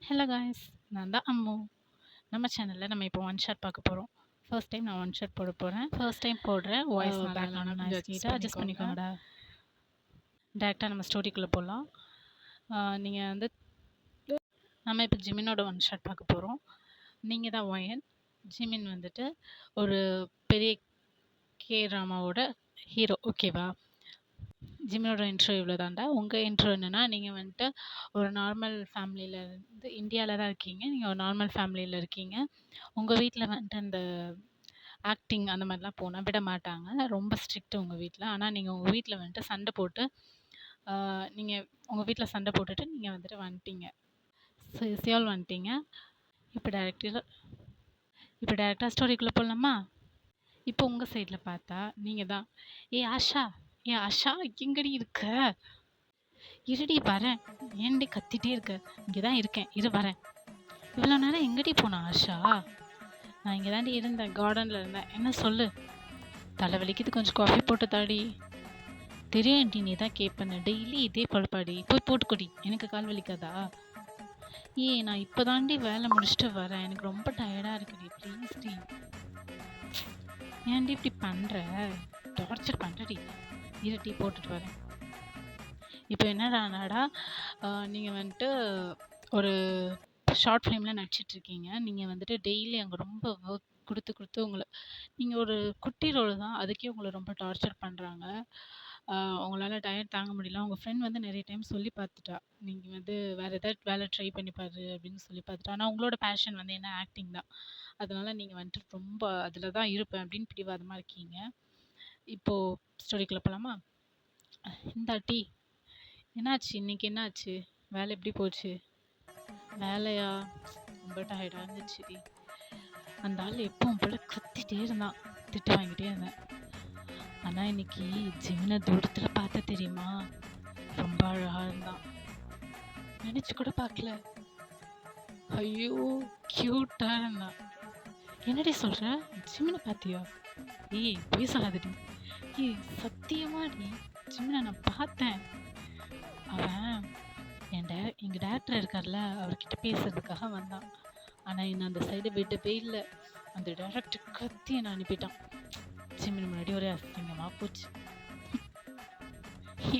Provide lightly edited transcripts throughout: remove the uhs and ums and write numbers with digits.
Hello guys, நான் தான் அம்மு. நம்ம சேனலில் நம்ம இப்போ ஒன் ஷாட் பார்க்க போகிறோம். ஃபர்ஸ்ட் டைம் நான் ஒன் ஷாட் போட போகிறேன். ஃபர்ஸ்ட் டைம் போடுறேன். வாய்ஸ் பேக்ரவுண்ட் நாய்ஸ் கிட்ட அட்ஜஸ்ட் பண்ணிக்கோங்கடா. டேரெக்டாக நம்ம ஸ்டோரிக்குள்ளே போகலாம். நீங்கள் வந்து நம்ம இப்போ ஜிமினோட ஒன் ஷாட் பார்க்க போகிறோம். நீங்கள் தான் ஒயன். ஜிமின் வந்துட்டு ஒரு பெரிய கே ட்ராமாவோட ஹீரோ, ஓகேவா? ஜிமினோட இன்ட்ரோ இவ்வளோ தாண்டா. உங்கள் இன்ட்ரோ என்னென்னா, நீங்கள் வந்துட்டு ஒரு நார்மல் ஃபேமிலியில் இருந்து இந்தியாவில் தான் இருக்கீங்க. நீங்கள் ஒரு நார்மல் ஃபேமிலியில் இருக்கீங்க. உங்கள் வீட்டில் வந்துட்டு அந்த ஆக்டிங் அந்த மாதிரிலாம் போனால் விட மாட்டாங்க. ரொம்ப ஸ்ட்ரிக்ட்டு உங்கள் வீட்டில். ஆனால் நீங்கள் உங்கள் வீட்டில் வந்துட்டு சண்டை போட்டு நீங்கள் உங்கள் வீட்டில் சண்டை போட்டுட்டு நீங்கள் வந்துட்டு வந்துட்டீங்க. சியோல் வந்துட்டீங்க. இப்போ டேரெக்டாக ஸ்டோரிக்குள்ளே போகலாமா? இப்போ உங்கள் சைடில் பார்த்தா நீங்கள் தான் ஆஷா எங்கடி இருக்க? இருடி வரேன். ஏன்டி கத்திட்டே இருக்க? இங்கே தான் இருக்கேன், இரு வரேன். இவ்வளோ நேரம் எங்கடி போன ஆஷா? நான் இங்கே தாண்டி இருந்தேன், கார்டனில் இருந்தேன். என்ன சொல்லு? தலைவலிக்குது, கொஞ்சம் காஃபி போட்டு தாடி. தெரியாண்டி நீ தான் கேட்பேன்னு. டெய்லி இதே பழப்பாடி. போய் போட்டுக்கொடி, எனக்கு கால் வலிக்காதா? நான் இப்போ தாண்டி வேலை முடிச்சுட்டு வரேன். எனக்கு ரொம்ப டயர்டாக இருக்குடி, ப்ளீஸ் டி. ஏன்டி இப்படி பண்ணுற? டார்ச்சர் பண்ணுறடி. இரு டீ போட்டுட்டு வரேன். இப்போ என்னடானாடா, நீங்கள் வந்துட்டு ஒரு ஷார்ட் ஃபிலிமில் நடிச்சிட்ருக்கீங்க. நீங்கள் வந்துட்டு டெய்லி அங்கே ரொம்ப ஒர்க் கொடுத்து உங்களை, நீங்கள் ஒரு குட்டி ரோல் தான், அதுக்கே உங்களை ரொம்ப டார்ச்சர் பண்ணுறாங்க. உங்களால் டயர்ட் தாங்க முடியல. உங்கள் ஃப்ரெண்ட் வந்து நிறைய டைம் சொல்லி பார்த்துட்டா, நீங்கள் வந்து வேறு ஏதாவது வேலை ட்ரை பண்ணி பாரு அப்படின்னு சொல்லி பார்த்துட்டா. ஆனால் உங்களோட பேஷன் வந்து என்ன ஆக்டிங் தான். அதனால் நீங்கள் வந்துட்டு ரொம்ப அதில் தான் இருப்பேன் அப்படின்னு பிடிவாதமாக இருக்கீங்க. இப்போது ஸ்டோரிக்குள்ளே போகலாமா? இந்த டீ. என்னாச்சு இன்னைக்கு? என்னாச்சு? வேலை எப்படி போச்சு? வேலையா? ரொம்ப டயர்டாக இருந்துச்சு. அந்த ஆள் எப்பவும் போல கத்திட்டே இருந்தான், திட்டு வாங்கிட்டே இருந்தேன். ஆனால் இன்னைக்கு ஜிமினை தூரத்தில் பார்த்த தெரியுமா? ரொம்ப அழகாக இருந்தான். நினச்சி கூட பார்க்கல. ஐயோ, க்யூட்டாக இருந்தான். என்னடி சொல்கிற? ஜிமினை பார்த்தியா? போய் சொல்லாதடி. சத்தியமாடி ஜிமினை நான் பார்த்தேன். அவன் எங்கள் டேரக்டர் இருக்கார்ல, அவர்கிட்ட பேசுறதுக்காக வந்தான். ஆனால் என்னை அந்த சைடு விடவே இல்லை. அந்த டேரக்டர் கத்தி என்னை அனுப்பிட்டான். ஜிமின் முன்னாடி ஒரே அசிங்கமாக போச்சு.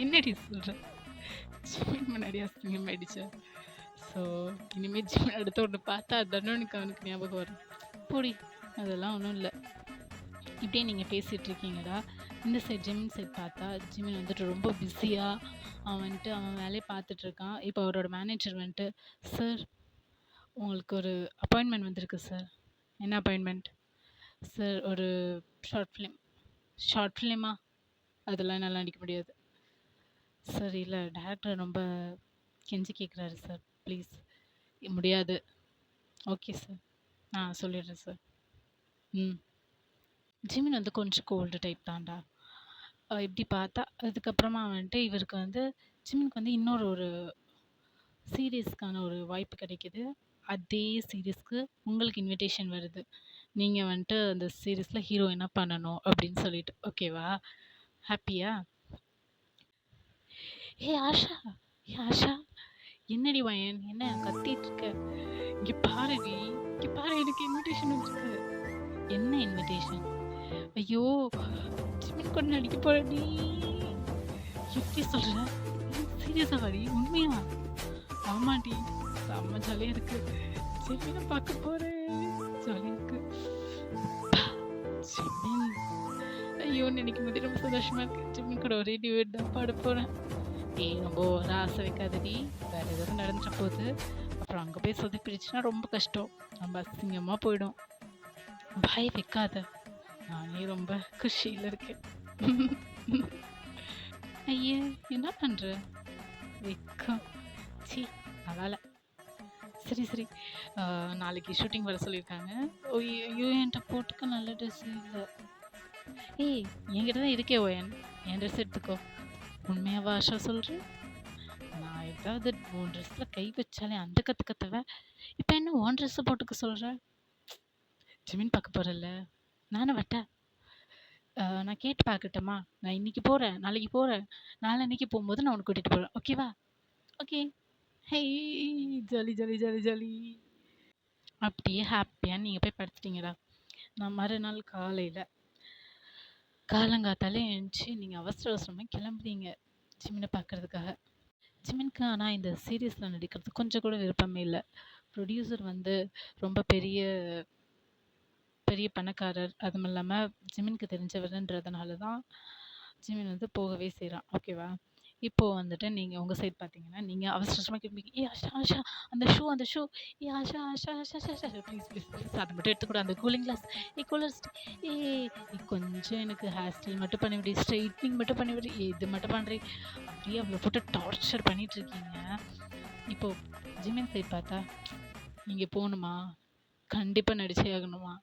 என்னடி சொல்கிற? ஜிமின் முன்னாடி அசிங்கமாயிடுச்சு. ஸோ இனிமேல் ஜிமின் அடுத்த ஒன்று பார்த்தா அதுதானே அவனுக்கு ஞாபகம் வரும். போடி, அதெல்லாம் ஒன்றும் இல்லை. இப்படியே நீங்கள் பேசிகிட்டு இருக்கீங்கடா. இந்த சைட் ஜிமின் சைட் பார்த்தா ஜிமின் வந்துட்டு ரொம்ப பிஸியாக அவன் வேலையை பார்த்துட்ருக்கான். இப்போ அவரோட மேனேஜர் வந்துட்டு, சார் உங்களுக்கு ஒரு அப்பாயின்மெண்ட் வந்திருக்கு சார். என்ன அப்பாயின்மெண்ட்? சார் ஒரு ஷார்ட் ஃபிலிமா? அதெல்லாம் என்னால் நடிக்க முடியாது சார். இல்லை, டேரக்டர் ரொம்ப கெஞ்சி கேட்குறாரு சார், ப்ளீஸ். முடியாது. ஓகே சார், நான் சொல்லிடுறேன் சார். ஜிமின் வந்து கொஞ்சம் கோல்டு டைப் தான்டா. இப்படி பார்த்தா அதுக்கப்புறமா வந்துட்டு இவருக்கு வந்து ஜிமினுக்கு வந்து இன்னொரு ஒரு சீரீஸ்க்கான ஒரு வாய்ப்பு கிடைக்கிது. அதே சீரீஸ்க்கு உங்களுக்கு இன்விடேஷன் வருது. நீங்கள் வந்துட்டு அந்த சீரீஸில் ஹீரோயினாக பண்ணணும் அப்படின்னு சொல்லிட்டு. ஓகேவா? ஹாப்பியா? ஆஷா என்னடி வயன், என்ன கத்திட்டு இருக்க? இங்கே பாருடி, இங்கே பாரு, எனக்கு இன்விடேஷன் வந்துருக்கு. என்ன இன்விடேஷன்? ஐயோ, ஜிமின் கூட நடிக்க போறடி. எப்படி சொல்ற? சீரியஸா வாடி? உண்மையா? ஆமாடி, செம்ம ஜாலியா இருக்கு. ஜிமினை பார்க்க போறேன், ஜாலியா இருக்கு. ஜிமின், ஐயோ நினைக்கும் போது ரொம்ப சந்தோஷமா இருக்கு. ஜிமின் கூட ஒரே டியூட் தான் பாட போறேன். ரொம்ப ஒரு ஆசை வைக்காதடி, வேற ஏதாவது நடந்துட்ட போகுது. அப்புறம் அங்கே போய் சொதப்பிடுச்சுன்னா ரொம்ப கஷ்டம், ரொம்ப அசிங்கமா போயிடும். பாய் வைக்காத, நானே ரொம்ப குஷியில் இருக்கேன். ஐயே, என்ன பண்ற? வெக்கம். சி, நல்லா. சரி, நாளைக்கு ஷூட்டிங் வர சொல்லியிருக்காங்க. ஐயோ, என்கிட்ட போட்டுக்க நல்ல ட்ரெஸ் இல்லை. என்கிட்ட தான் இருக்கே ஓயன், என் ட்ரெஸ் எடுத்துக்கோ. உண்மையாவா ஆஷா சொல்கிறேன்? நான் ஏதாவது உன் ட்ரெஸ்ஸில் கை வச்சாலே அந்த கற்றுக்கத்தவ, இப்போ என்ன உன் ட்ரெஸ்ஸை போட்டுக்க சொல்கிற? ஜிமின் பார்க்க போகிறல்ல, நானும் வட்ட. நான் கேட்டு பார்க்கட்டுமா? நான் இன்னைக்கு போகிறேன், நாளைக்கு போகிறேன், நாளன்னைக்கு போகும்போது நான் உனக்கு கூட்டிகிட்டு போகிறேன். ஓகேவா? Okay. Hey! Jolly, jolly, jolly, jolly. அப்படியே ஹாப்பியா நீங்க போய் படுத்துட்டீங்கடா. நான் மறுநாள் காலங்காத்தால எந்திச்சு நீங்க அவசர அவசரமா கிளம்புறீங்க ஜிமின பார்க்கறதுக்காக. ஜிமின்க்கு ஆனா இந்த சீரிஸ்ல நடிக்கிறது கொஞ்சம் கூட விருப்பமே இல்ல. ப்ரொடியூசர் வந்து ரொம்ப பெரிய பெரிய பணக்காரர். அதுவும் இல்லாம ஜிமின்க்கு தெரிஞ்சவருன்றதுனால தான் ஜிமின் வந்து போகவே செய்றான். ஓகேவா? இப்போ வந்துட்டு நீங்க உங்க சைட் பார்த்தீங்கன்னா, நீங்க அவசர அவசரமா கிளம்பி, "ஏய் ஆஷா, ஆஷா அந்த ஷூ ஏய் Asha, Asha, Asha, Asha, Asha please, please, please அத மட்டும் எடுத்துக்குடு. அந்த கூலிங் கிளாஸ், ஏய் கூலர் ஸ்டிக், கொஞ்சம் எனக்கு ஹேர் ஸ்டைல் மட்டும் பண்ணி விடு. ஸ்ட்ரெய்ட்னிங் மட்டும் பண்ணி விடு. இது மட்டும் பண்றி." அப்படியே அவள போட்டு டார்ச்சர் பண்ணிட்டு இருக்கீங்க. இப்போ ஜிமின் சைட் பார்த்தா, "நீங்க போணுமா? கண்டிப்பா நடிச்சே ஆகணுமா?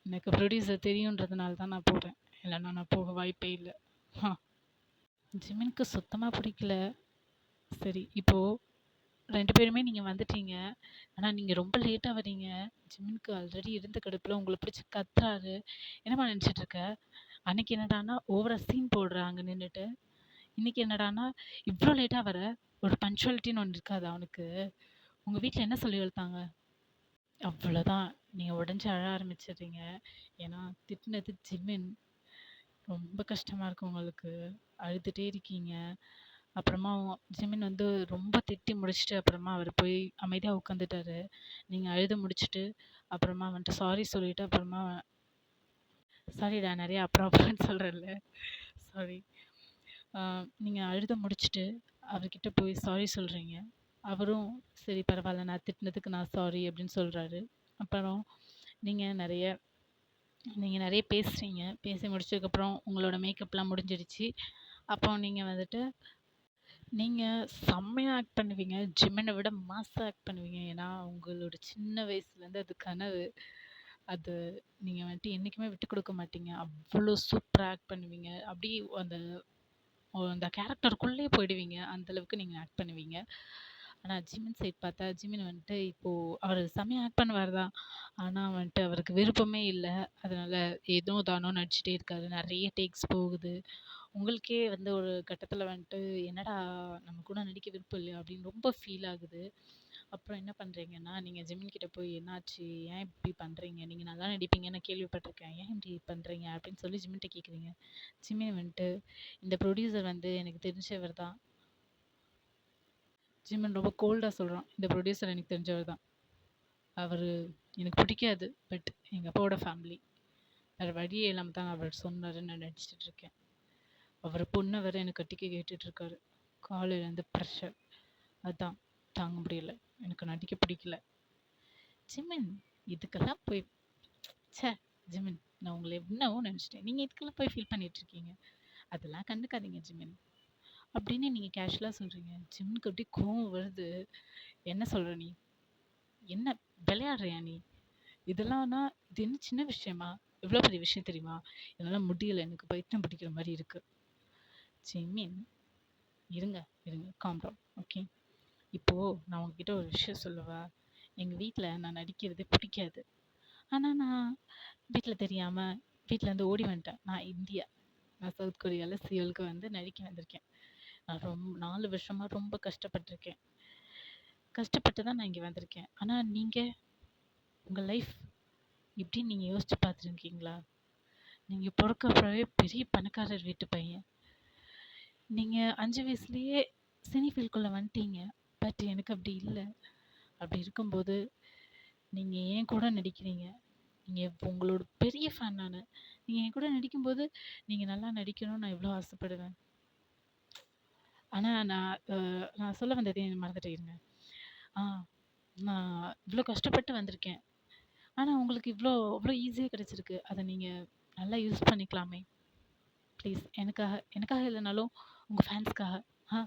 எனக்கு ப்ரொடியூசர் தெரியுன்றதுனால தான் நான் போறேன். இல்லன்னா நான் போக வாய்ப்பே இல்ல." ஹ. ஜிமின்க்கு சுத்தமா பிடிக்கல. சரி, இப்போ 2 பேருமே நீங்க வந்துட்டீங்க. ஆனா நீங்க ரொம்ப லேட்டா வரீங்க. ஜிமின்க்கு ஆல்ரெடி இருந்த கடுப்புல உங்கள பிடிச்சு கத்துறாரு. என்னம்மா நெனச்சுட்டு இருக்க? அன்னைக்கு என்னடான்னா ஓவரா சீன் போடுற அங்க நின்னுட்டு. இன்னைக்கு என்னடான்னா இவ்ளோ லேட்டா வர? ஒரு பங்க்சுவாலிட்டின்னு ஒண்ணு இருக்காதா உனக்கு? உங்க வீட்ல என்ன சொல்லி வளர்த்தாங்க? அவ்வளோதான். நீங்க உடைஞ்சு அழ ஆரம்பிச்சுடுறீங்க. ஏன்னா திட்டுனது ஜிமின். ரொம்ப கஷ்டமா இருக்கு உங்களுக்கு. அழுதுட்டே இருக்கீங்க. அப்புறமா ஜிமின் வந்து ரொம்ப திட்டி முடிச்சுட்டு அப்புறமா அவரு போய் அமைதியா உட்காந்துட்டாரு. நீங்க அழுது முடிச்சுட்டு, அப்புறமா வந்துட்டு சாரி சொல்லிட்டு அப்புறமா சாரிடா நெறைய அப்புறம் அப்புறம்ன்னு சொல்றேன்ல. சாரி. ஆ நீங்க அழுது முடிச்சுட்டு அவர்கிட்ட போய் சாரி சொல்றீங்க. அவரும் சரி பரவால்ல நான் திட்டுனதுக்கு நான் சாரி அப்படின்னு சொல்றாரு. அப்புறம் நீங்க நெறைய நீங்க நெறைய பேசுறீங்க. பேசி முடிச்சதுக்கப்புறம் உங்களோட மேக்கப்லாம் முடிஞ்சிடுச்சு. அப்போ நீங்க வந்துட்டு நீங்க செம்மையா ஆக்ட் பண்ணுவீங்க. ஜிமின விட மாஸா ஆக்ட் பண்ணுவீங்க. ஏன்னா, உங்களோட சின்ன வயசுலேருந்து அது கனவு. அது நீங்க வந்துட்டு என்னைக்குமே விட்டுக் குடுக்க மாட்டீங்க. அவ்ளோ சூப்பரா ஆக்ட் பண்ணுவீங்க. அப்படியே அந்த அந்த கேரக்டருக்குள்ளேயே போயிடுவீங்க. அந்த அளவுக்கு நீங்க ஆக்ட் பண்ணுவீங்க. ஆனா ஜிமின் சைட் பார்த்தா, ஜிமின் வந்துட்டு இப்போ அவரு செம்மையா ஆக்ட் பண்ணுவாரு தான். ஆனா வந்துட்டு அவருக்கு விருப்பமே இல்ல. அதனால ஏனோ தானோ நடிச்சுட்டே இருக்காரு. நெறைய டேக்ஸ் போகுது. உங்களுக்கே வந்து ஒரு கட்டத்தில வந்துட்டு, "என்னடா நம்ம கூட நடிக்க விருப்பம் இல்லையா?" அப்படின்னு ரொம்ப ஃபீல் ஆகுது. அப்புறம் என்ன பண்றீங்கன்னா, நீங்க ஜெமினி கிட்ட போய், "என்னாச்சு? ஏன் இப்படி பண்றீங்க? நீங்க நல்லா நடிப்பீங்கன்னு நான் கேள்விப்பட்டுருக்கேன். ஏன் இப்படி பண்றீங்க?" அப்படின்னு சொல்லி ஜிமின்ட்ட கேட்குறீங்க. ஜிமினி வந்துட்டு, "இந்த ப்ரொடியூசர் வந்து எனக்கு தெரிஞ்சவர் தான்." ஜிமின் ரொம்ப கோல்டா சொல்றான். "இந்த ப்ரொடியூசர் எனக்கு தெரிஞ்சவர் தான். அவரு எனக்கு பிடிக்காது. பட் எங்க அப்பாவோட ஃபேமிலி. வேற வழியே இல்லாம தான் அவர் சொன்னாருன்னு நான் நடிச்சுட்டு இருக்கேன்." அவரு பொண்ண வேற என்ன கட்டிக்க கேட்டுட்டு இருக்காரு. காலையிலேருந்து ப்ரெஷர். அதான் தாங்க முடியல. எனக்கு நடிக்க பிடிக்கல. ஜிமின் இதுக்கெல்லாம் போய் ச்சே! ஜிமின் நான் உங்கள என்னவோ நெனச்சுட்டேன். நீங்க இதுக்கெல்லாம் போய் ஃபீல் பண்ணிட்டு இருக்கீங்க. அதெல்லாம் கண்டுக்காதீங்க ஜிமின். அப்படின்னு நீங்க கேஷுவலா சொல்றீங்க. ஜிமினுக்கு அப்படியே கோவம் வருது. என்ன சொல்ற நீ? என்ன விளையாடுறியா நீ? இதெல்லாம்னா இது என்ன சின்ன விஷயமா? எவ்வளோ பெரிய விஷயம் தெரியுமா? என்னால முடியல. எனக்கு பைத்தியம் பிடிக்கிற மாரி இருக்கு. ஜிமின் இருங்க, இருங்க. Calm down. ஓகே. இப்போ நான் உங்ககிட்ட ஒரு விஷயம் சொல்லவா? எங்க வீட்ல நான் நடிக்கிறது பிடிக்காது. ஆனா நான் வீட்ல தெரியாம வீட்லருந்து ஓடி வந்துட்டேன். நான் இந்தியா. நான் சவுத் கொரியால சியோலுக்கு வந்து நடிக்க வந்திருக்கேன். நான் 4 வருஷமா ரொம்ப கஷ்டப்பட்டுருக்கேன். கஷ்டப்பட்டு தான் நான் இங்க வந்திருக்கேன். ஆனா நீங்க உங்க லைஃப் இப்படின்னு நீங்க யோசிச்சு பார்த்துருக்கீங்களா? நீங்க பொறக்கப்பவே பெரிய பணக்காரர் வீட்டு பையன். நீங்க 5 வயசுலயே சினி ஃபீல்டுக்குள்ள வந்துட்டீங்க. பட் எனக்கு அப்படி இல்ல. அப்படி இருக்கும்போது நீங்க என் கூட நடிக்கிறீங்க. நீங்க உங்களோட பெரிய ஃபேன் நானு. நீங்க என் கூட நடிக்கும்போது, நீங்க நல்லா நடிக்கணும்னு நான் எவ்வளோ ஆசைப்படுவேன். ஆனா நான் சொல்ல வந்ததே மறந்துட்டேன் இருங்க. ஆ நான் இவ்ளோ கஷ்டப்பட்டு வந்திருக்கேன். ஆனா உங்களுக்கு அவ்ளோ ஈஸியா கிடைச்சிருக்கு. அத நீங்க நல்லா யூஸ் பண்ணிக்கலாமே! ப்ளீஸ் எனக்காக எனக்காக இல்லனாலும் உங்க ஃபேன்ஸ்க்காக. ஆ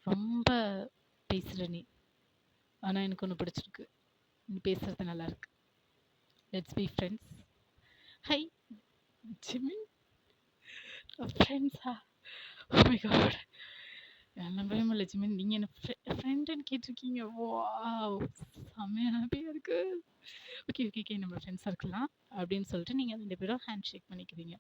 ரொம்ப பேசுற நீ. ஆனா எனக்கு ஒண்ணு பிடிச்சிருக்கு. நீ பேசுறது நல்லாருக்கு. Let's be friends. Hi! Jimin ஃப்ரெண்ட்ஸா? Oh my god! நம்பவே முடியல ஜிமின். நீங்க என்ன ஃப்ரெண்டுன்னு கேட்டிருக்கீங்க. வாவ்! செம்ம ஹேப்பியா இருக்கு. Okay, okay, okay. நம்ம ஃப்ரெண்ட்ஸா இருக்கலாம். அப்படின்னு சொல்லிட்டு நீங்க 2 பேரும் ஹேண்ட் ஷேக் பண்ணிக்கிறீங்க.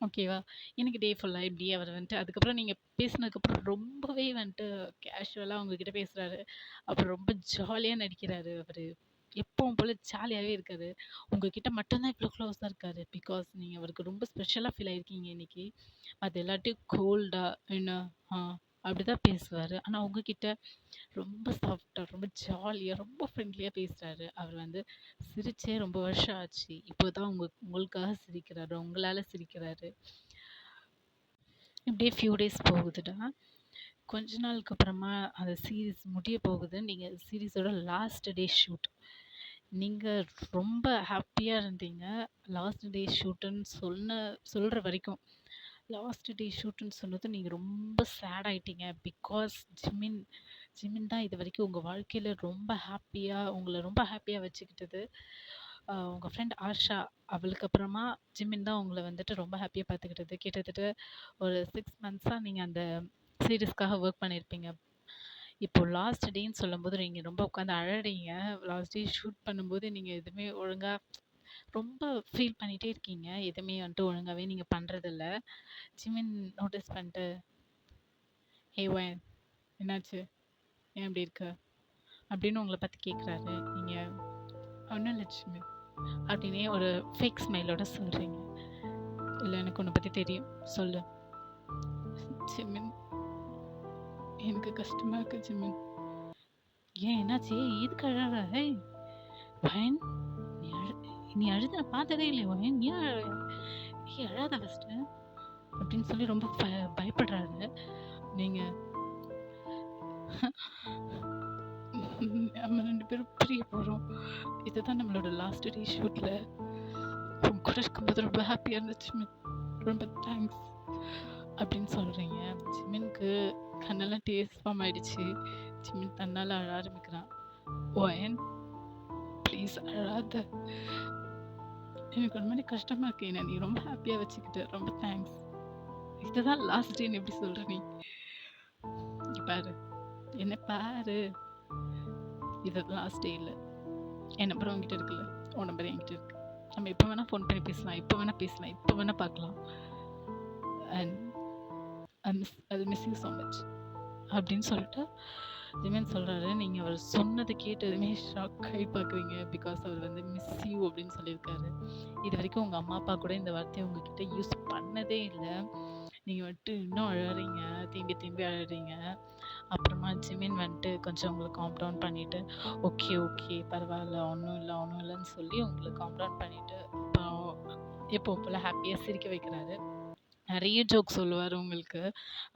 ஓகேவா? எனக்கு டே ஃபுல்லா இப்படியே அவர் வந்துட்டு அதுக்கப்புறம் நீங்க பேசினதுக்கப்புறம் ரொம்பவே வந்துட்டு கேஷுவலா உங்ககிட்ட பேசுறாரு. அப்புறம் ரொம்ப ஜாலியா நடிக்கிறாரு அவரு. எப்பவும் போல ஜாலியாவே இருக்காரு. உங்ககிட்ட மட்டும் தான் இவ்ளோ க்ளோஸா இருக்காரு. பிகாஸ் நீங்க அவருக்கு ரொம்ப ஸ்பெஷலா ஃபீல் ஆயிருக்கீங்க இன்னைக்கு. மத்த எல்லார்ட்டயும் கோல்டா என்ன ஆ அப்படிதான் பேசுவாரு. ஆனா உங்ககிட்ட ரொம்ப சாஃப்ட்டா, ரொம்ப ஜாலியா, ரொம்ப ஃப்ரெண்ட்லியா பேசுறாரு. அவர் வந்து சிரிச்சே ரொம்ப வருஷம் ஆச்சு. இப்போதான் உங்களுக்காக சிரிக்கிறாரு. உங்களால சிரிக்கிறாரு. இப்படியே ஃபியூ டேஸ் போகுதுடா. கொஞ்ச நாளுக்கு அப்புறமா அந்த சீரிஸ் முடிய போகுது. நீங்க சீரிஸோட லாஸ்ட் டே ஷூட். நீங்க ரொம்ப ஹாப்பியா இருந்தீங்க. லாஸ்ட் டே ஷூட்டுன்னு சொல்ற வரைக்கும். லாஸ்ட் டே ஷூட்டுன்னு சொன்னதும் நீங்க ரொம்ப சேட் ஆயிட்டீங்க. பிகாஸ் ஜிமின் தான் இதுவரைக்கும் உங்க வாழ்க்கையில உங்கள ரொம்ப ஹாப்பியா வச்சுக்கிட்டது. உங்க ஃப்ரெண்ட் ஆஷா, அவளுக்கு அப்புறமா ஜிமின் தான் உங்கள வந்துட்டு ரொம்ப ஹாப்பியா பார்த்துக்கிட்டது. கிட்டத்தட்ட ஒரு 6 மந்த்ஸா நீங்க அந்த சீரிஸ்க்காக ஒர்க் பண்ணியிருப்பீங்க. இப்போ லாஸ்ட் டேன்னு சொல்லும்போது நீங்க ரொம்ப உட்காந்து அழறீங்க. லாஸ்ட் டே ஷூட் பண்ணும்போது நீங்க எதுவுமே ஒழுங்கா ரொம்ப ஃபீல் பண்ணிட்டே இருக்கீங்க. எதுவுமே வந்துட்டு ஒழுங்காவே நீங்க பண்றதில்ல. ஜிமின் நோட்டீஸ் பண்ணிட்டு, "ஹே ஒயன், என்னாச்சு? ஏன் இப்படி இருக்க?" அப்படின்னு உங்கள பார்த்து கேட்குறாரு. நீங்க "ஒண்ணும் இல்ல ஜிமின்" அப்படின்னே ஒரு ஃபேக் ஸ்மைலோட சொல்றீங்க. "இல்ல, எனக்கு உன்ன பத்தி தெரியும். சொல்லு." "ஜிமின், எனக்கு கஷ்டமா இருக்கு ஜிமின்." "ஏன் என்னாச்சு? எதுக்கு அழற? ஏய் ஒயன், நீ நீ அழுத நான் பார்த்ததே இல்லையே ஒயன். ஏன் அழற? ஏய் அழாத ஃபர்ஸ்ட்டு." அப்படின்னு சொல்லி ரொம்ப பயப்படுறாரு. நீங்க நம்ம 2 பேரும் பிரிய போறோம். இதுதான் நம்மளோட லாஸ்ட் டே ஷூட்ல. உங்க கூட இருக்கும்போது ரொம்ப ஹாப்பியா இருந்துச்சு ஜிமின். ரொம்ப தேங்க்ஸ் அப்படின்னு சொல்றீங்க. ஜிமினுக்கு கண்ணெல்லாம் டீயர்ஸ் ஃபார்ம் ஆயிடுச்சு. ஜிமின் தன்னால அழ ஆரம்பிக்கிறான். ஒயன், ப்ளீஸ் அழாத. எனக்கு ஒரு மாதிரி கஷ்டமா இருக்கு. என்ன நீ ரொம்ப ஹாப்பியா வச்சுக்கிட்ட. ரொம்ப தேங்க்ஸ். இதுதான் லாஸ்ட் டேன்னு எப்படி சொல்ற நீ? இங்க பாரு, என்ன பாரு. இது லாஸ்ட் டே இல்ல. என் நம்பர் உன்கிட்ட இருக்குல்ல, உன் நம்பர் என்கிட்ட இருக்கு. நம்ம எப்போ வேணா ஃபோன் பண்ணி பேசலாம், எப்போ வேணா பேசலாம், எப்போ வேணா பார்க்கலாம். And I miss you so much அப்படின்னு சொல்லிட்டு ஜிமின் சொல்றாரு. நீங்க அவர் சொன்னதை கேட்டதுமே ஷாக் ஆகி பார்க்குறீங்க. பிகாஸ் அவர் வந்து மிஸ் யூ அப்படின்னு சொல்லியிருக்காரு. இது வரைக்கும் உங்க அம்மா அப்பா கூட இந்த வார்த்தையை உங்ககிட்ட யூஸ் பண்ணதே இல்லை. நீங்க வந்துட்டு இன்னும் அழறீங்க, தேம்பி தேம்பி அழறீங்க. அப்புறமா ஜிமின் வந்துட்டு கொஞ்சம் உங்களை காம் டவுன் பண்ணிட்டு, ஓகே ஓகே பரவாயில்ல, ஒன்றும் இல்லை ஒன்றும் இல்லைன்னு சொல்லி உங்களை காம் டவுன் பண்ணிட்டு அப்புறம் எப்போ போல ஹாப்பியாக சிரிக்க வைக்கிறாரு. நிறைய ஜோக் சொல்லுவார் உங்களுக்கு.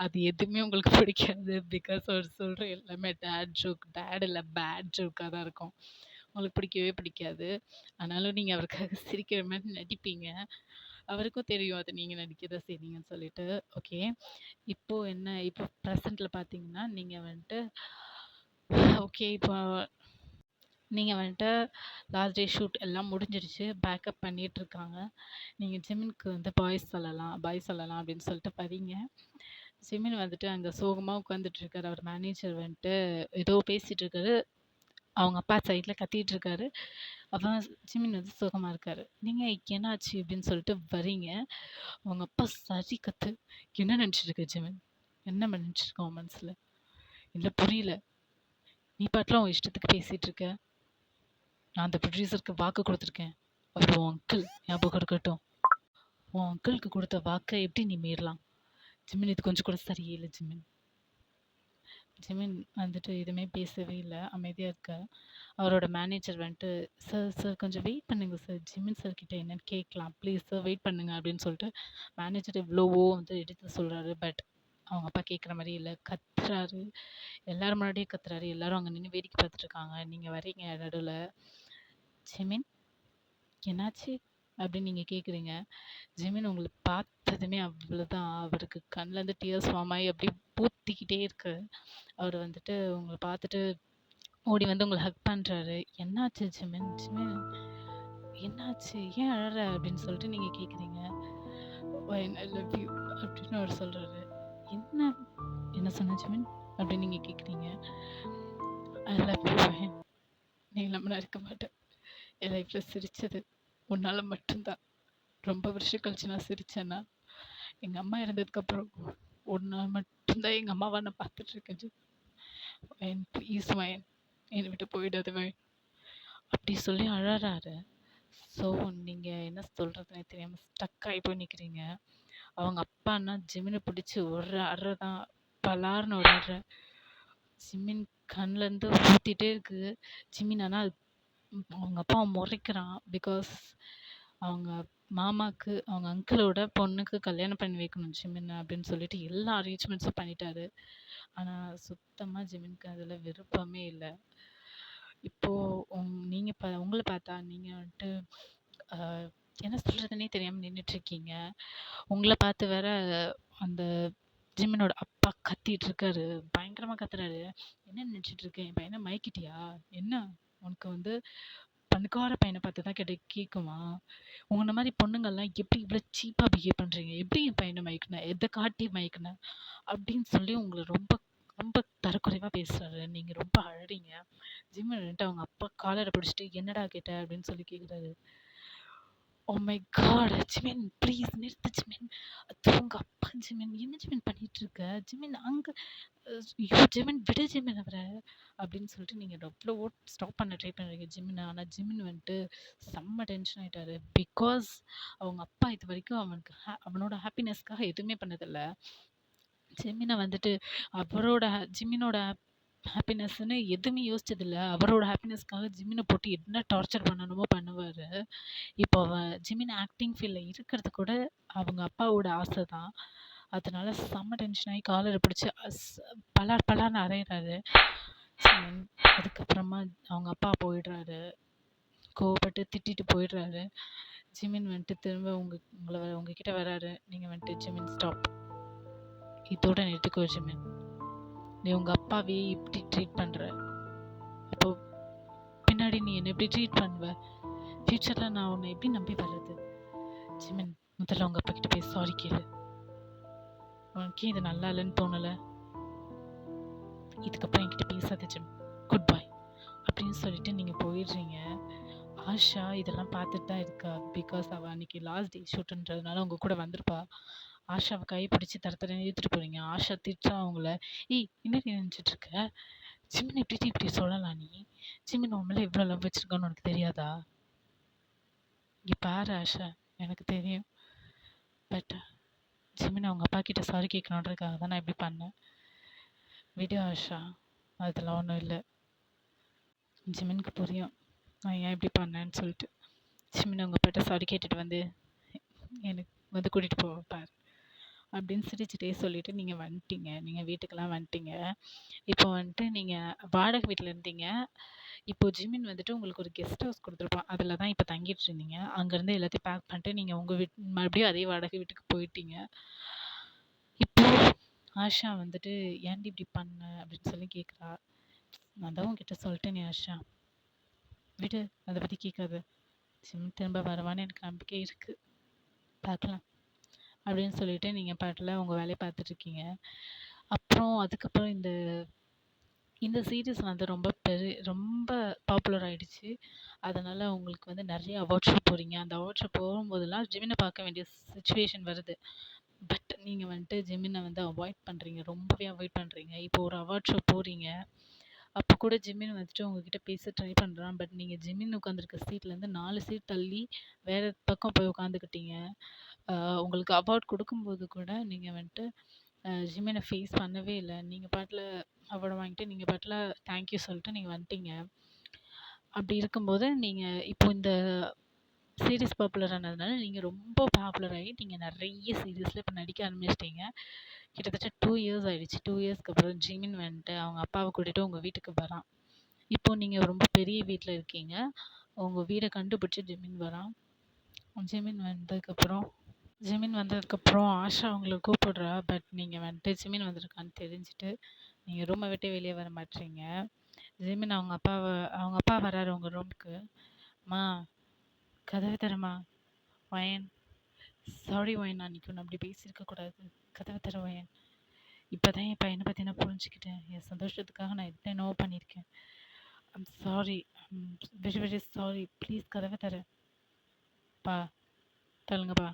அது எதுவுமே உங்களுக்கு பிடிக்காது. பிகாஸ் அவர் சொல்கிற எல்லாமே டேட் இல்லை பேட் ஜோக்காக தான் இருக்கும். உங்களுக்கு பிடிக்கவே பிடிக்காது. ஆனாலும் நீங்கள் அவருக்காக சிரிக்கிற மாதிரி நடிப்பீங்க. அவருக்கும் தெரியும் அது நீங்கள் நடிக்கிறத செய்றீங்கன்னு சொல்லிட்டு. ஓகே, இப்போ ப்ரெசண்ட்டில் பார்த்தீங்கன்னா நீங்கள் வந்துட்டு ஓகே, இப்போ நீங்கள் வந்துட்டு லாஸ்ட் டே ஷூட் எல்லாம் முடிஞ்சிடுச்சு. பேக்கப் பண்ணிகிட்ருக்காங்க. நீங்கள் ஜிமினுக்கு வந்து பாய் சொல்லலாம் அப்படின்னு சொல்லிட்டு வரீங்க. ஜிமின் வந்துட்டு அங்கே சோகமாக உட்காந்துட்ருக்காரு. அவர் மேனேஜர் வந்துட்டு ஏதோ பேசிகிட்ருக்காரு. அவங்க அப்பா சைடில் கத்திகிட்ருக்காரு. அப்புறம் ஜிமின் வந்து சோகமாக இருக்காரு. நீங்கள் என்னாச்சு அப்படின்னு சொல்லிட்டு வரீங்க. அவங்க அப்பா சரி கத்து. என்ன நினச்சிட்ருக்க ஜிமின்? என்ன நினச்சிருக்க உன் மனசில்? இல்லை புரியல. நீ பாட்டில் உன் இஷ்டத்துக்கு பேசிகிட்ருக்க. நான் அந்த ப்ரொடியூசருக்கு வாக்கு கொடுத்துருக்கேன். அவர் உன் அங்கிள், ஞாபகம் இருக்கட்டும். உன் அங்கிளுக்கு கொடுத்த வாக்கை எப்படி நீ மீறலாம்? ஜிமின், இது கொஞ்சம் கூட சரியே இல்லை ஜிமின். ஜிமின் வந்துட்டு எதுவுமே பேசவே இல்லை, அமைதியாக இருக்க. அவரோட மேனேஜர் வந்துட்டு, சார் கொஞ்சம் வெயிட் பண்ணுங்க சார், ஜிமின் சார் கிட்ட என்னன்னு கேட்கலாம், ப்ளீஸ் சார் வெயிட் பண்ணுங்க அப்படின்னு சொல்லிட்டு மேனேஜர் எவ்வளவோ வந்து எடுத்து சொல்கிறாரு. பட் அவங்க அப்பா கேட்குற மாதிரி இல்லை, கத்துறாரு. எல்லாரும் முன்னாடியே கத்துறாரு. எல்லாரும் அங்கே நின்று வேடிக்கை பார்த்துட்டு இருக்காங்க. நீங்கள் வரீங்க நடுவில். ஜிமின், என்னாச்சு அப்படின்னு நீங்கள் கேட்குறீங்க. ஜிமின் உங்களை பார்த்ததுமே அவ்வளோதான், அவருக்கு கண்ணிலேருந்து டியர்ஸ் ஃபார்ம் ஆகி அப்படியே பூத்திக்கிட்டே இருக்கு. அவர் வந்துட்டு உங்களை பார்த்துட்டு ஓடி வந்து உங்களை ஹக் பண்ணுறாரு. என்னாச்சு ஜிமின்? ஜிமின் என்னாச்சு? ஏன் அழற அப்படின்னு சொல்லிட்டு நீங்கள் கேட்குறீங்க. ஐ லவ் யூ அப்படின்னு அவர் சொல்கிறாரு. என்ன சொன்ன ஜிமின் அப்படின்னு நீங்கள் கேட்குறீங்க. ஐ லவ் யூ வயன், நீ இல்லாமல் நான் இருக்க மாட்டேன். என் லைஃப்பில் சிரித்தது உன்னால் மட்டும்தான். ரொம்ப வருஷம் கழிச்சு நான் சிரித்தேன்னா எங்கள் அம்மா இறந்ததுக்கப்புறம் ஒரு நாள் மட்டும்தான் எங்கள் அம்மாவை நான் பார்த்துட்ருக்கேன். வயன் ப்ளீஸ் வயன், என்னை விட்டு போயிடாத வயன் அப்படி சொல்லி அழறாரு. ஸோ நீங்கள் என்ன சொல்கிறதுனே தெரியாமல் ஸ்டக் ஆகி போய் நிற்கிறீங்க. அவங்க அப்பான்னா ஜிமினை பிடிச்சி ஒரு அறை தான், பலார்னு ஒரு அறை. ஜிமின் கண்லேருந்து ஊற்றிட்டே இருக்குது. ஜிமின் ஆனால் அவங்க அப்பா முறைக்கிறான். பிகாஸ் அவங்க மாமாக்கு அவங்க அங்கிளோட பொண்ணுக்கு கல்யாணம் பண்ணி வைக்கணும் ஜிமின் அப்படின்னு சொல்லிட்டு எல்லா அரேஞ்ச்மெண்ட்ஸும் பண்ணிட்டாரு. ஆனால் சுத்தமாக ஜிமின்க்கு அதில் விருப்பமே இல்லை. இப்போது நீங்கள் உங்களை பார்த்தா நீங்கள் வந்துட்டு என்ன சொல்கிறதுனே தெரியாமல் நின்றுட்டுருக்கீங்க. உங்கள பார்த்து வேற அந்த ஜிமினோட அப்பா கத்திட்டு இருக்காரு. பயங்கரமா கத்துறாரு. "என்ன நினைச்சிட்டு இருக்க? என் பையன மயக்கிட்டியா? என்ன உனக்கு வந்து பணக்கார பையன பார்த்து தான் கேட்குமா? உங்கள மாரி பொண்ணுங்கள்லாம் எப்படி இவ்ளோ சீப்பா பிஹேவ் பண்றீங்க? எப்படி என் பையன மயக்குன? எத காட்டி மயக்குன?" அப்படின்னு சொல்லி உங்கள ரொம்ப ரொம்ப தரக்குறைவா பேசுறாரு. நீங்க ரொம்ப அழறீங்க. ஜிமின் வந்துட்டு அவங்க அப்பா காலர பிடிச்சுட்டு, "என்னடா கேட்ட?" அப்படின்னு சொல்லி கேட்குறாரு. Oh my God! Jimin please நிறுத்து ஜிமின். அது உங்க அப்பா ஜிமின். என்ன ஜிமின் பண்ணிட்டு இருக்க? ஜிமின் அங்க ஐயோ! ஜிமின் விடு ஜிமின் அவர. அப்படின்னு சொல்லிட்டு நீங்க எவ்வளவோ ஸ்டாப் பண்ண ட்ரை பண்றீங்க ஜிமின. ஆனா ஜிமின் வந்துட்டு செம்ம டென்ஷன் ஆயிட்டாரு. பிகாஸ் அவங்க அப்பா இதுவரைக்கும் அவனுக்கு அவனோட ஹாப்பினஸ்க்காக எதுவுமே பண்ணதில்ல. ஜிமின வந்துட்டு ஜிமினோட ஹாப்பினஸ்ன்னு எதுவுமே யோசிச்சதில்ல. அவரோட ஹாப்பினஸ்க்காக ஜிமின போட்டு என்ன டார்ச்சர் பண்ணணுமோ பண்ணுவாரு. இப்போ ஜிமின் ஆக்டிங் ஃபீல்ட்ல இருக்கிறது கூட அவங்க அப்பாவோட ஆசை தான். அதனால செம்ம டென்ஷன் ஆகி காலரை பிடிச்சி பலார் பலார்னு அரைகிறாரு. அதுக்கப்புறமா அவங்க அப்பா போயிடுறாரு. கோவப்பட்டு திட்டிட்டு போயிடுறாரு. ஜிமின் வந்துட்டு திரும்ப உங்ககிட்ட வராரு. நீங்கள் வந்துட்டு ஜிமின் ஸ்டாப், இதோட நிறுத்திக்கோ ஜிமின். நீ உங்கள் அப்பாவே இப்படி ட்ரீட் பண்ணுற, அப்போ பின்னாடி நீ என்னை எப்படி ட்ரீட் பண்ணுவ? ஃப்யூச்சரில் நான் உன்னை எப்படி நம்பி வர்றது? ஜிமின், முதல்ல உங்கள் அப்பா கிட்ட போய் சாரி கேளு. உனக்கே இது நல்லா இல்லைன்னு தோணலை? இதுக்கப்புறம் என்கிட்ட பேசாத ஜிம், குட் பை அப்படின்னு சொல்லிட்டு நீங்கள் போயிடுறீங்க. ஆஷா இதெல்லாம் பார்த்துட்டு தான் இருக்கா. பிகாஸ் அவள் அன்றைக்கி லாஸ்ட் டே ஷூட்டுன்றதுனால அவங்க கூட வந்திருப்பா. ஆஷாவை கைப்பிடிச்சி தரத்தர இழுத்துட்டு போகிறீங்க. ஆஷா திட்டா அவங்கள, "ஏய் என்ன நினச்சிட்ருக்க? ஜிமின் இப்படி சொல்லலாம் நீ? ஜிமின் உன் மேலே எவ்வளோ லவ் வச்சுருக்கான்னு உனக்கு தெரியாதா? இங்கே பாரு ஆஷா, எனக்கு தெரியும். பட் ஜிமின் அவங்க அப்பா கிட்ட சாரி கேட்கணுன்றதுக்காக தான் நான் இப்படி பண்ணேன். விடு ஆஷா, அதெல்லாம் ஒன்றும் இல்லை. ஜிமினுக்கு புரியும் நான் ஏன் இப்படி பண்ணேன்னு சொல்லிட்டு. ஜிமின் அவங்க அப்பாட்ட சாரி கேட்டுட்டு வந்து எனக்கு வந்து கூட்டிகிட்டு போவார் அப்படின்னு சிரிச்சுட்டே சொல்லிட்டு நீங்கள் வந்துட்டீங்க. நீங்கள் வீட்டுக்கெல்லாம் வந்துட்டீங்க. இப்போ வந்துட்டு நீங்கள் வாடகை வீட்டில் இருந்தீங்க. இப்போ ஜிமின் வந்துட்டு உங்களுக்கு ஒரு கெஸ்ட் ஹவுஸ் கொடுத்துருப்பான். அதில் தான் இப்போ தங்கிட்டு இருந்தீங்க. அங்கேருந்து எல்லாத்தையும் பேக் பண்ணிட்டு நீங்கள் உங்கள் மறுபடியும் அதே வாடகை வீட்டுக்கு போயிட்டீங்க. இப்போ ஆஷா வந்துட்டு ஏன்டி இப்படி பண்ண அப்படின்னு சொல்லி கேட்குறா. நான் தான் உங்ககிட்ட சொல்லிட்டேனே ஆஷா, விடு, அதை பற்றி கேட்காது. ஜிமின் திரும்ப வரவான்னு எனக்கு நம்பிக்கை இருக்குது, பார்க்கலாம் அப்படின்னு சொல்லிட்டு நீங்கள் பாட்டில் உங்கள் வேலையை பார்த்துட்ருக்கீங்க. அப்புறம் அதுக்கப்புறம் இந்த சீரீஸ் வந்து ரொம்ப பாப்புலர் ஆகிடுச்சு. அதனால் உங்களுக்கு வந்து நிறைய அவார்ட் ஷோ போகிறீங்க. அந்த அவார்ட் ஷோ போகும்போதெல்லாம் ஜிமினை பார்க்க வேண்டிய சுச்சுவேஷன் வருது. பட் நீங்கள் வந்துட்டு ஜிமினை வந்து அவாய்ட் பண்ணுறீங்க, ரொம்பவே அவாய்ட் பண்ணுறீங்க. இப்போ ஒரு அவார்ட் ஷோ போகிறீங்க, அப்போ கூட ஜிமின் வந்துட்டு உங்ககிட்ட பேச ட்ரை பண்ணுறான். பட் நீங்கள் ஜிமின் உட்காந்துருக்க சீட்லேருந்து 4 சீட் தள்ளி வேறு பக்கம் போய் உட்காந்துக்கிட்டீங்க. உங்களுக்கு அவார்ட் கொடுக்கும்போது கூட நீங்கள் வந்துட்டு ஜிமினை ஃபேஸ் பண்ணவே இல்லை. நீங்கள் பாட்டில் அவார்டு வாங்கிட்டு நீங்கள் பாட்டில் தேங்க்யூ சொல்லிட்டு நீங்கள் வந்துட்டீங்க. அப்படி இருக்கும்போது நீங்கள் இப்போ இந்த சீரீஸ் பாப்புலர் ஆனதுனால நீங்கள் ரொம்ப பாப்புலர் ஆகி நீங்கள் நிறைய சீரீஸில் இப்போ நடிக்க ஆரம்பிச்சிட்டிங்க. கிட்டத்தட்ட 2 இயர்ஸ் ஆகிடுச்சு. 2 இயர்ஸ்க்கு அப்புறம் ஜிமின் வந்துட்டு அவங்க அப்பாவை கூட்டிகிட்டு உங்கள் வீட்டுக்கு வரான். இப்போது நீங்கள் ரொம்ப பெரிய வீட்டில் இருக்கீங்க. உங்கள் வீடை கண்டுபிடிச்சி ஜிமின் வரான். ஜிமின் வந்ததுக்கப்புறம் ஆஷா அவங்கள கூப்பிடுறா. பட் நீங்கள் வந்துட்டு ஜிமின் வந்திருக்கான்னு தெரிஞ்சுட்டு நீங்கள் ரூமை விட்டு வெளியே வர மாட்டீங்க. ஜிமின் அவங்க அப்பா வராரு உங்கள் ரூமுக்கு. "அம்மா கதவை தரமா வயன், சாரி வயன், நான் அன்றைக்கி ஒன்று அப்படி பேசியிருக்கக்கூடாது, கதவை தர வயன். இப்போ தான் என் பையனை பற்றி நான் புரிஞ்சுக்கிட்டேன். என் சந்தோஷத்துக்காக நான் என்னென்னவோ பண்ணியிருக்கேன். I'm sorry, very very sorry, please கதவை தர." "பா சொல்லுங்கப்பா."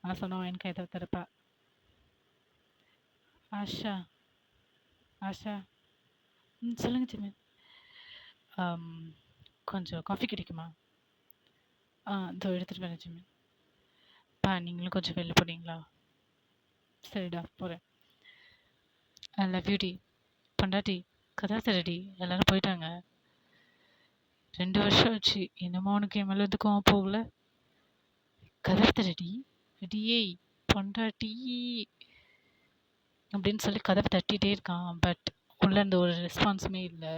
நான் சொன்ன வயன் கதவை தரப்பா. ஆஷா, ஆஷா. சொல்லுங்க ஜிமின். ஆம், கொஞ்சம் காஃபி கிடைக்குமா? இதோ எடுத்துட்டு வரேன் ஜிமின். நீங்களும் கொஞ்சம் வெளில போறீங்களா? சரிடா, போறேன். ஐ லவ் யூ டி. பொண்டாட்டி, கதா திறடி. எல்லாரும் போயிட்டாங்க. 2 வருஷம் ஆச்சு. என்னமோ உனக்கு என் மேல இருந்து கோவம் போகல. கதவு திறடி. அடியே பொண்டாட்டி அப்படின்னு சொல்லி கதவை தட்டிட்டே இருக்கான். பட் உள்ள இருந்து ஒரு ரெஸ்பான்ஸுமே இல்லை.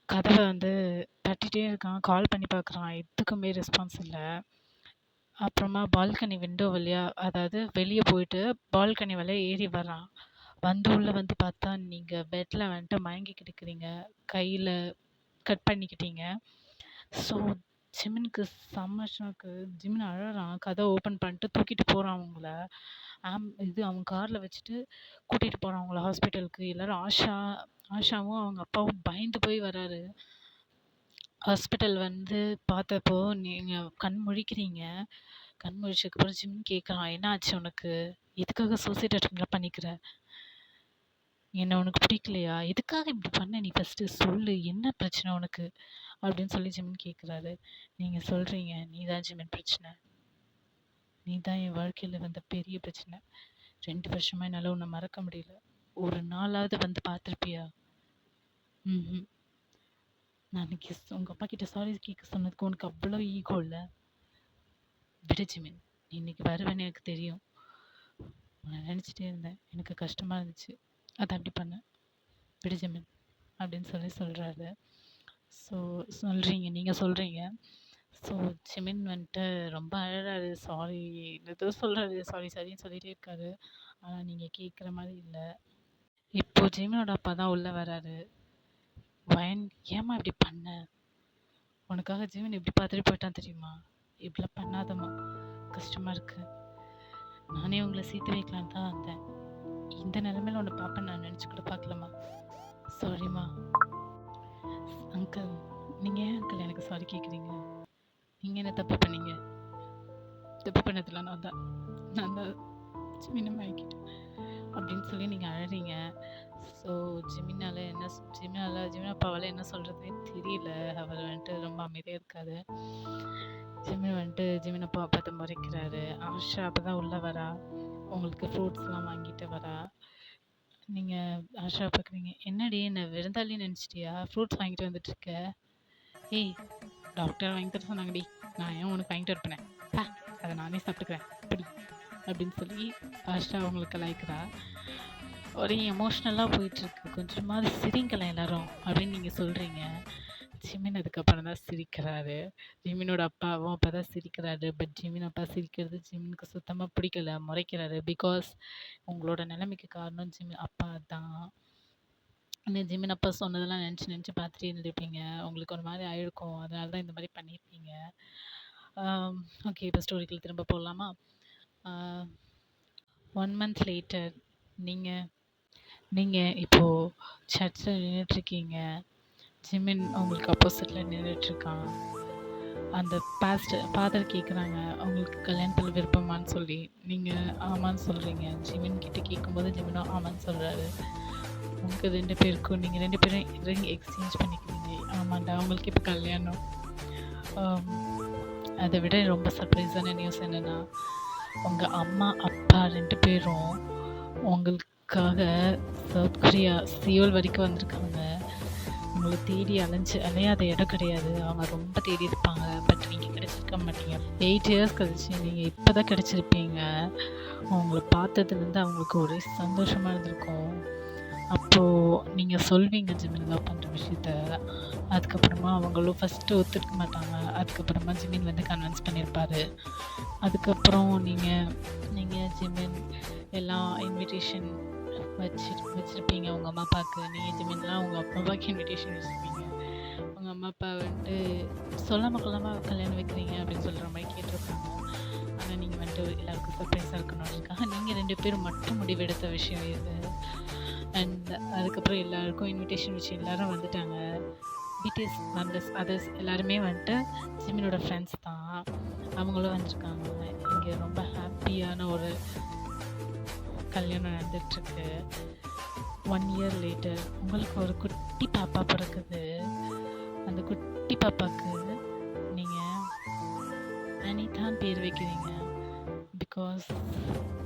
கதவை வந்து தட்டிட்டே இருக்கான். கால் பண்ணி பார்க்குறான். எதுக்குமே ரெஸ்பான்ஸ் இல்லை. அப்புறமா பால்கனி விண்டோ வழியா, அதாவது வெளியே போயிட்டு பால்கனி வழியா ஏறி வரான். உள்ள வந்து பார்த்தா நீங்கள் பெட்டில் வந்துட்டு மயங்கி கிடக்குறீங்க. கையில் கட் பண்ணிக்கிட்டீங்க. ஸோ ஜிமினுக்கு செம்ம ஷாக்கு. ஜிமின் அழறான். கதவை ஓப்பன் பண்ணிட்டு தூக்கிட்டு போகிறான் அவங்கள. அவன் காரில் வச்சுட்டு கூட்டிகிட்டு போகிறான் அவங்கள ஹாஸ்பிட்டலுக்கு. எல்லோரும் ஆஷாவும் அவங்க அப்பாவும் பயந்து போய் வராரு. ஹாஸ்பிட்டல் வந்து பார்த்தப்போ நீங்கள் கண் முழிக்கிறீங்க. கண் முழிச்சதுக்கப்புறம் ஜிமின் கேட்குறான், என்ன ஆச்சு உனக்கு? எதுக்காக சூசைட் அட்டெம்ப்ட்லாம் பண்ணிக்கிற? என்ன உனக்கு பிடிக்கலையா? எதுக்காக இப்படி பண்ண? நீ ஃபஸ்ட்டு சொல்லு, என்ன பிரச்சனை உனக்கு அப்படின்னு சொல்லி ஜிமின் கேட்குறாரு. நீங்கள் சொல்கிறீங்க, நீ தான் ஜிமின் பிரச்சனை. நீ தான் என் வாழ்க்கையில் வந்த பெரிய பிரச்சனை. 2 வருஷமாக என்னால் உன்னை மறக்க முடியல. ஒரு நாளாவது வந்து பார்த்துருப்பியா? ம். நான் அன்னைக்கு உங்கள் அப்பா கிட்ட சாரி கேட்க சொன்னதுக்கு உனக்கு அவ்வளோ ஈகோ இல்லை? விடு ஜிமின், நீ இன்னைக்கு வருவேன்னு எனக்கு தெரியும். நான் நினச்சிட்டே இருந்தேன். எனக்கு கஷ்டமாக இருந்துச்சு. அதை அப்படி பண்ணேன். விடு ஜிமின் அப்படின்னு சொல்கிறாரு. ஸோ நீங்கள் சொல்கிறீங்க. ஸோ ஜிமின் வந்துட்டு ரொம்ப அழறாரு. சாரி ஏதோ சொல்கிறாரு. சாரின்னு சொல்லிகிட்டே இருக்காரு. ஆனால் நீங்கள் கேட்குற மாதிரி இல்லை. இப்போது ஜிமினோட அப்பா தான் உள்ளே வராரு. ஏம்மா இப்படி பண்ண? உனக்காக ஜிமின் எப்படி பார்த்துட்டு போயிட்டான் தெரியுமா? இப்படிலாம் பண்ணாதம்மா, கஷ்டமாக இருக்கு. நானே உங்களை சீத்து வைக்கலான்னு தான் வந்தேன். இந்த நிலைமையில உன்னை பார்ப்பேன் நான் நினச்சி கூட பார்க்கலம்மா. சாரிம்மா. அங்கிள், நீங்கள் ஏன் அங்கிள் எனக்கு சாரி கேட்குறீங்க? நீங்கள் என்ன தப்பு பண்ணீங்க? தப்பு பண்ணதில்ல நான் தான் ஜிமினை மயக்கிட்டேன் அப்படின்னு சொல்லி நீங்கள் அழறீங்க. ஸோ ஜிமின் அப்பாவால் என்ன சொல்கிறதுனே தெரியல. அவர் வந்துட்டு ரொம்ப அமைதியாக இருக்காரு. ஜிமின் வந்துட்டு ஜிமின் அப்பாவை பார்த்து முறைக்கிறாரு. ஆஷா அப்போ தான் உள்ளே வரா. உங்களுக்கு ஃப்ரூட்ஸ்லாம் வாங்கிட்டு வரா. நீங்கள் ஆஷா பார்க்குறீங்க, என்னடி என்ன விருந்தாளின்னு நினச்சிட்டியா? ஃப்ரூட்ஸ் வாங்கிட்டு வந்துட்டுருக்க? ஏய், டாக்டர் வாங்கி தர சொன்னாங்கடி, நான் ஏன் உனக்கு வாங்கிட்டு இருப்பேன்? அதை நானே சாப்பிட்டுக்கிறேன் அப்படி அப்படின்னு சொல்லி ஆஷா அவங்களுக்கு கலாய்க்கிறா. ஒரே எமோஷ்னலாக போயிட்டுருக்கு. கொஞ்சமாவது சிரிக்கலாம் எல்லாரும் அப்படின்னு நீங்கள் சொல்கிறீங்க. ஜிமின் அதுக்கப்புறம் தான் சிரிக்கிறாரு. ஜிமினோட அப்பாவும் அப்போ தான் சிரிக்கிறாரு. பட் ஜிமின் அப்பா சிரிக்கிறது ஜிமினுக்கு சுத்தமாக பிடிக்கல. முறைக்கிறாரு. பிகாஸ் உங்களோட நிலைமைக்கு காரணம் ஜிமின் அப்பா தான். ஜிமின் அப்பா சொன்னதெல்லாம் நினச்சி பார்த்துட்டே இருந்திருப்பீங்க. உங்களுக்கு ஒரு மாதிரி ஆயிருக்கும். அதனால தான் இந்த மாதிரி பண்ணியிருப்பீங்க. ஓகே, இப்போ ஸ்டோரிக்குள்ள திரும்ப போகலாமா? 1 month லேட்டர், நீங்கள் இப்போது சர்ச்சில் நின்றுட்டுருக்கீங்க. ஜிமின் உங்களுக்கு ஆப்போசிட்டில் நின்றுட்டுருக்கான். அந்த ஃபாதர் கேட்குறாங்க, அவங்களுக்கு கல்யாணத்தில் விருப்பமானு சொல்லி. நீங்கள் ஆமான்னு சொல்கிறீங்க. ஜிமின் கிட்டே கேட்கும்போது ஜிமினும் ஆமான்னு சொல்கிறாரு. உங்களுக்கு 2 பேருக்கும் நீங்கள் 2 பேரும் ரிங் எக்ஸ்சேஞ்ச் பண்ணிக்கிறீங்க. ஆமாண்டா, அவங்களுக்கு இப்போ கல்யாணம். அதை விட ரொம்ப சர்ப்ரைஸான நியூஸ் என்னென்னா, உங்கள் அம்மா அப்பா 2 பேரும் உங்களுக்காக சவுத் கொரியா சியோல் வரைக்கும் வந்திருக்காங்க. உங்களை தேடி அலையாத இடம் கிடையாது. அவங்க ரொம்ப தேடி இருப்பாங்க. பட் நீங்கள் கிடச்சிருக்க மாட்டீங்க. 8 years கழிச்சு நீங்கள் இப்போ தான் கிடச்சிருப்பீங்க. அவங்கள பார்த்ததுலேருந்து அவங்களுக்கு ஒரே சந்தோஷமாக இருந்திருக்கும். அப்போது நீங்கள் சொல்வீங்க ஜிமின் லவ் பண்ணுற விஷயத்த. அதுக்கப்புறமா அவங்களும் ஃபஸ்ட்டு ஒத்துக்க மாட்டாங்க. அதுக்கப்புறமா ஜிமின் வந்து கன்வின்ஸ் பண்ணியிருப்பார். அதுக்கப்புறம் நீங்கள் ஜிமின் எல்லாம் இன்விடேஷன் வச்சுருப்பீங்க உங்கள் அம்மா அப்பாவுக்கு. நீங்கள் ஜிமின்லாம் உங்கள் அப்பா அப்பாவுக்கு இன்விடேஷன் வச்சுருப்பீங்க. உங்கள் அம்மா அப்பா வந்துட்டு சொல்லாமல் கொள்ளாமல் கல்யாணம் வைக்கிறீங்க அப்படின்னு சொல்கிற மாதிரி கேட்டிருப்பாங்க. ஆனால் நீங்கள் வந்துட்டு எல்லாருக்கும் சர்ப்ரைஸாக இருக்கணும்னுக்காக நீங்கள் 2 பேரும் மட்டும் முடிவெடுத்த விஷயம் இது. அண்ட் அதுக்கப்புறம் எல்லாருக்கும் இன்விடேஷன் வச்சு எல்லோரும் வந்துட்டாங்க. பிடிஎஸ் மெம்பர்ஸ் அதர்ஸ் எல்லாருமே வந்துட்டு ஜிமினோட ஃப்ரெண்ட்ஸ் தான். அவங்களும் வந்துருக்காங்க. இங்கே ரொம்ப ஹாப்பியான ஒரு கல்யாணம் நடந்துட்டுருக்கு. 1 இயர் லேட்டர் உங்களுக்கு ஒரு குட்டி பாப்பா பிறக்குது. அந்த குட்டி பாப்பாக்கு நீங்கள் அனிதான் பேர் வைக்கிறீங்க. பிகாஸ்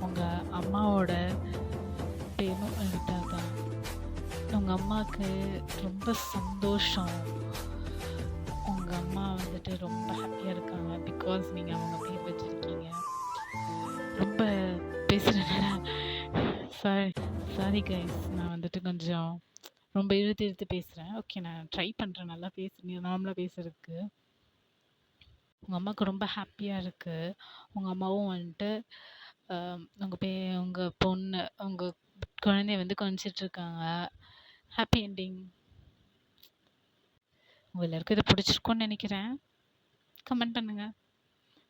உங்கள் அம்மாவோட பேரும் அனிதா தான். உங்கள் அம்மாவுக்கு ரொம்ப சந்தோஷம். உங்கள் அம்மா வந்துட்டு ரொம்ப ஹாப்பியாக இருக்காங்க. பிகாஸ் நீங்கள் அவங்க பேர் வச்சுருக்கீங்க. ரொம்ப பேசுகிறேன். சாரி சாரி கைஸ், நான் வந்துட்டு கொஞ்சம் ரொம்ப இழுத்து இழுத்து பேசுகிறேன். ஓகே, நான் ட்ரை பண்ணுறேன் நல்லா நார்மலாக பேசுறதுக்கு. உங்கள் அம்மாவுக்கு ரொம்ப ஹாப்பியாக இருக்குது. உங்கள் அம்மாவும் வந்துட்டு உங்கள் பொண்ணு உங்கள் குழந்தைய வந்து கொஞ்சிட்ருக்காங்க. Happy ending. உங்கள் எல்லாருக்கும் இதை பிடிச்சிருக்கும்னு நினைக்கிறேன். கமெண்ட் பண்ணுங்கள்.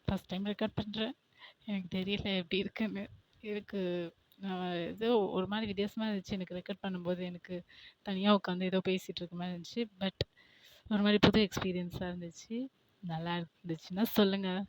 ஃபஸ்ட் டைம் ரெக்கார்ட் பண்ணுறேன். எனக்கு தெரியல எப்படி இருக்குன்னு. எனக்கு ஏதோ ஒரு மாதிரி வித்தியாசமாக இருந்துச்சு. எனக்கு ரெக்கார்ட் பண்ணும்போது எனக்கு தனியாக உட்காந்து ஏதோ பேசிகிட்டு இருக்க மாதிரி இருந்துச்சு. பட் ஒரு மாதிரி புது எக்ஸ்பீரியன்ஸாக இருந்துச்சு. நல்லா இருந்துச்சுன்னா சொல்லுங்கள்.